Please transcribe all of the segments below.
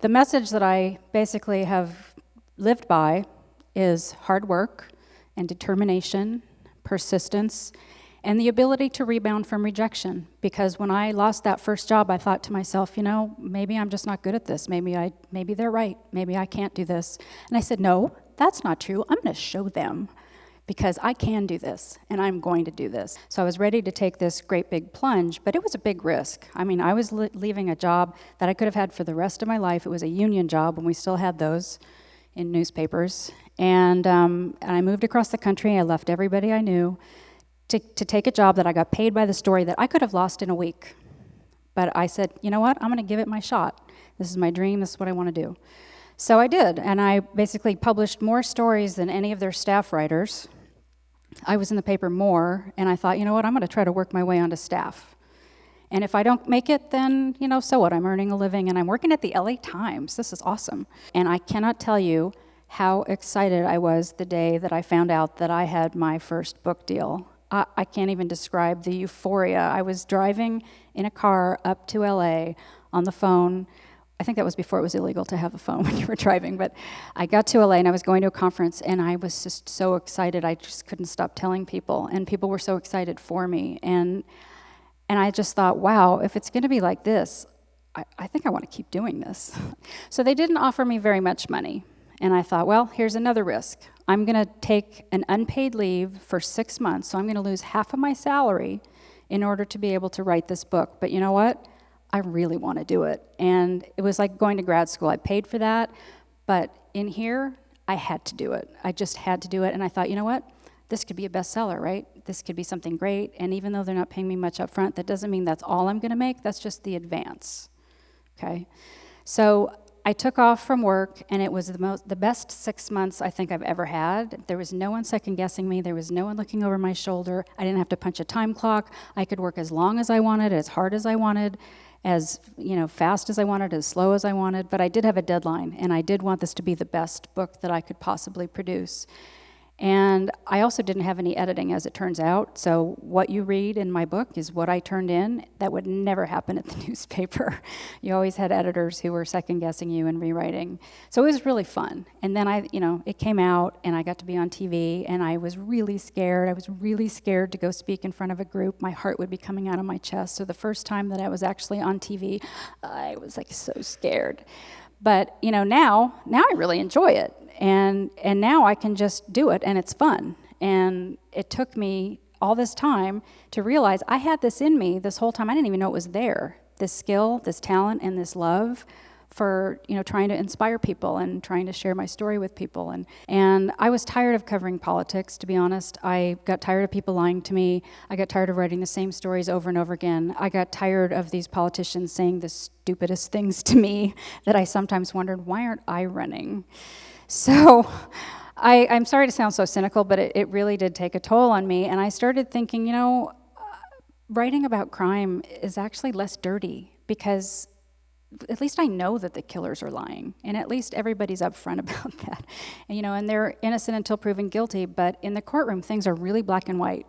the message that I basically have lived by is hard work and determination, persistence, and the ability to rebound from rejection. Because when I lost that first job, I thought to myself, maybe I'm just not good at this. Maybe they're right. Maybe I can't do this. And I said, no, that's not true. I'm going to show them, because I can do this, and I'm going to do this. So I was ready to take this great big plunge, but it was a big risk. I mean, I was leaving a job that I could have had for the rest of my life. It was a union job, and we still had those in newspapers. And I moved across the country. I left everybody I knew to take a job that I got paid by the story that I could have lost in a week. But I said, you know what? I'm going to give it my shot. This is my dream. This is what I want to do. So I did, and I basically published more stories than any of their staff writers. I was in the paper more, and I thought, you know what, I'm going to try to work my way onto staff. And if I don't make it, then, so what? I'm earning a living, and I'm working at the LA Times. This is awesome. And I cannot tell you how excited I was the day that I found out that I had my first book deal. I can't even describe the euphoria. I was driving in a car up to LA on the phone. I think that was before it was illegal to have a phone when you were driving, but I got to LA and I was going to a conference, and I was just so excited. I just couldn't stop telling people, and people were so excited for me. And I just thought, wow, if it's going to be like this, I think I want to keep doing this. So they didn't offer me very much money, and I thought, well, here's another risk. I'm going to take an unpaid leave for 6 months, so I'm going to lose half of my salary in order to be able to write this book. But you know what? I really want to do it. And it was like going to grad school. I paid for that, but in here, I had to do it. I just had to do it, and I thought, you know what? This could be a bestseller, right? This could be something great, and even though they're not paying me much up front, that doesn't mean that's all I'm going to make. That's just the advance, okay? So I took off from work, and it was the best 6 months I think I've ever had. There was no one second-guessing me. There was no one looking over my shoulder. I didn't have to punch a time clock. I could work as long as I wanted, as hard as I wanted, as fast as I wanted, as slow as I wanted. But I did have a deadline, and I did want this to be the best book that I could possibly produce. And I also didn't have any editing, as it turns out. So what you read in my book is what I turned in. That would never happen at the newspaper. You always had editors who were second-guessing you and rewriting. So it was really fun. And then it came out, and I got to be on TV, and I was really scared. I was really scared to go speak in front of a group. My heart would be coming out of my chest. So the first time that I was actually on TV, I was so scared. But now I really enjoy it. And now I can just do it, and it's fun. And it took me all this time to realize I had this in me this whole time. I didn't even know it was there, this skill, this talent, and this love for trying to inspire people and trying to share my story with people. And I was tired of covering politics, to be honest. I got tired of people lying to me. I got tired of writing the same stories over and over again. I got tired of these politicians saying the stupidest things to me that I sometimes wondered, why aren't I running? So I'm sorry to sound so cynical, but it really did take a toll on me. And I started thinking, writing about crime is actually less dirty, because at least I know that the killers are lying, and at least everybody's upfront about that. And they're innocent until proven guilty, but in the courtroom, things are really black and white.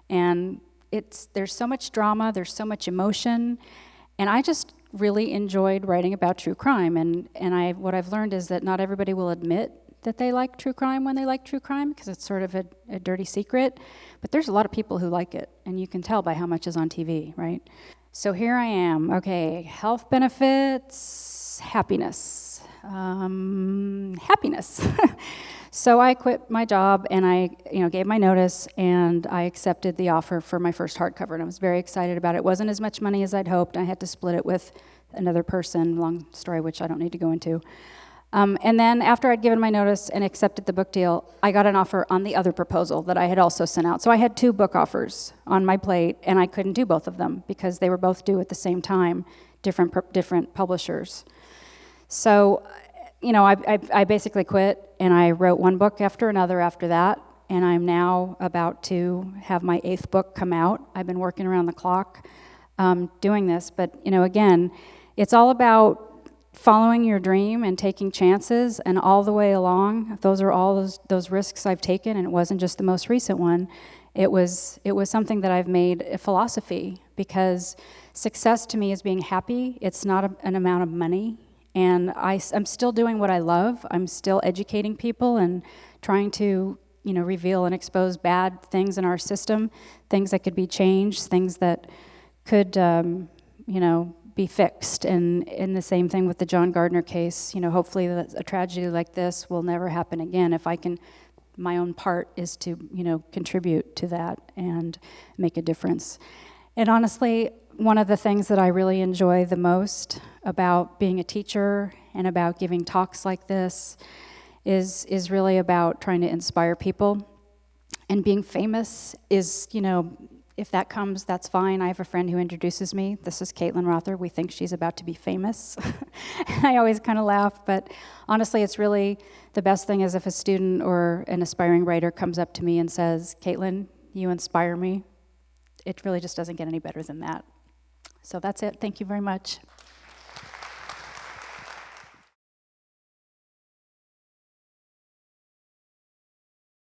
And there's so much drama, there's so much emotion, and I just really enjoyed writing about true crime. And what I've learned is that not everybody will admit that they like true crime when they like true crime, because it's sort of a dirty secret. But there's a lot of people who like it, and you can tell by how much is on TV, right? So here I am. Okay, health benefits, happiness. Happiness. So I quit my job, and I gave my notice, and I accepted the offer for my first hardcover, and I was very excited about it. It wasn't as much money as I'd hoped. I had to split it with another person, long story which I don't need to go into. And then after I'd given my notice and accepted the book deal, I got an offer on the other proposal that I had also sent out. So I had 2 book offers on my plate, and I couldn't do both of them because they were both due at the same time, different publishers. So, I basically quit, and I wrote one book after another after that, and I'm now about to have my 8th book come out. I've been working around the clock doing this, but, again, it's all about following your dream and taking chances, and all the way along, those are all those risks I've taken, and it wasn't just the most recent one. It was something that I've made a philosophy, because success to me is being happy. It's not an amount of money, And I'm still doing what I love. I'm still educating people and trying to, reveal and expose bad things in our system, things that could be changed, things that could, be fixed. And the same thing with the John Gardner case. Hopefully a tragedy like this will never happen again. If I can, my own part is to, contribute to that and make a difference. And honestly, one of the things that I really enjoy the most about being a teacher and about giving talks like this is really about trying to inspire people. And being famous is, if that comes, that's fine. I have a friend who introduces me. This is Caitlin Rother. We think she's about to be famous. I always kind of laugh, but honestly, it's really the best thing is if a student or an aspiring writer comes up to me and says, Caitlin, you inspire me. It really just doesn't get any better than that. So that's it. Thank you very much.